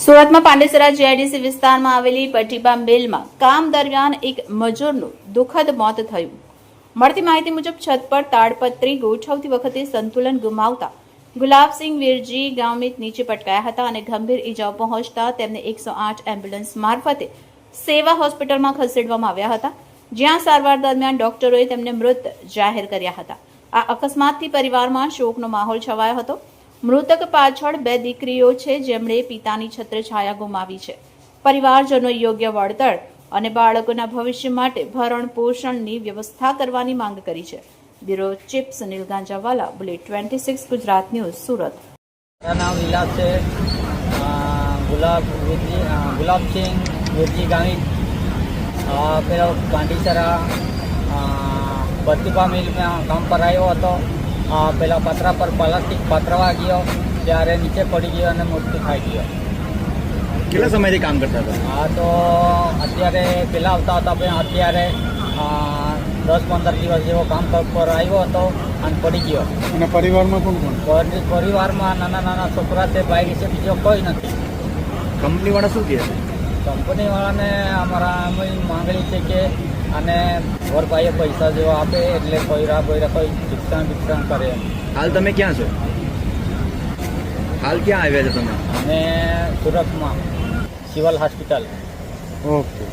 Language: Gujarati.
સુરતમાં પાંડેસરા જીઆઈડીસી વિસ્તારમાં આવેલી પટીબા મિલમાં કામ દરમિયાન એક મજૂરનું દુઃખદ મોત થયું. મળતી માહિતી મુજબ છત પર તાડપત્રી ગોઠવતી વખતે સંતુલન ગુમાવતા ગુલાબસિંહ વીરજી ગામિત નીચે પટકાયા હતા અને ગંભીર ઈજાઓ પહોંચતા તેમને 108 એમ્બ્યુલન્સ મારફતે સેવા હોસ્પિટલમાં ખસેડવામાં આવ્યા હતા, જ્યાં સારવાર દરમિયાન ડોક્ટરોએ તેમને મૃત જાહેર કર્યા હતા. આ અકસ્માતથી પરિવારમાં શોકનો માહોલ છવાયો હતો. મૃતક પાછળ 2 દીકરીઓ છે, જેમણે પિતાની છત્રછાયા ગુમાવી છે. પરિવારજનો યોગ્ય વળતર અને બાળકોના ભવિષ્ય માટે ભરણ પોષણની વ્યવસ્થા કરવાની માંગ કરી છે. Bureau chief Sunil Ganjawala, bullet 26 Gujarat news, Surat. मेरा नाम विलास है। गुलाबसिंह वीरजी गामित પેલો પાંડેસરા प्रतिभा मिल में काम पर આવ્યો હતો. પેલા પતરા પર પ્લાસ્ટિક પતરવા ગયો ત્યારે નીચે પડી ગયો અને મૃત્યુ થઈ ગયો. કેટલા સમયથી કામ કરતા હતા? હા, તો અત્યારે પહેલાં આવતા હતા, પણ અત્યારે 10-15 દિવસ જેવો કામ પર આવ્યો હતો અને પડી ગયો. અને પરિવારમાં કોણ કોણ? પરિવારમાં નાના છોકરા છે, ભાઈ છે, બીજો કોઈ નથી. કંપનીવાળા શું કહે છે? કંપનીવાળાને અમારા માંગણી છે કે અને વરભાઈએ પૈસા જેવો આપે એટલે કોઈ શિક્ષણ કરે. હાલ તમે ક્યાં છો? હાલ ક્યાં આવ્યા છો તમે? અને સુરતમાં સિવિલ હોસ્પિટલ. ઓકે.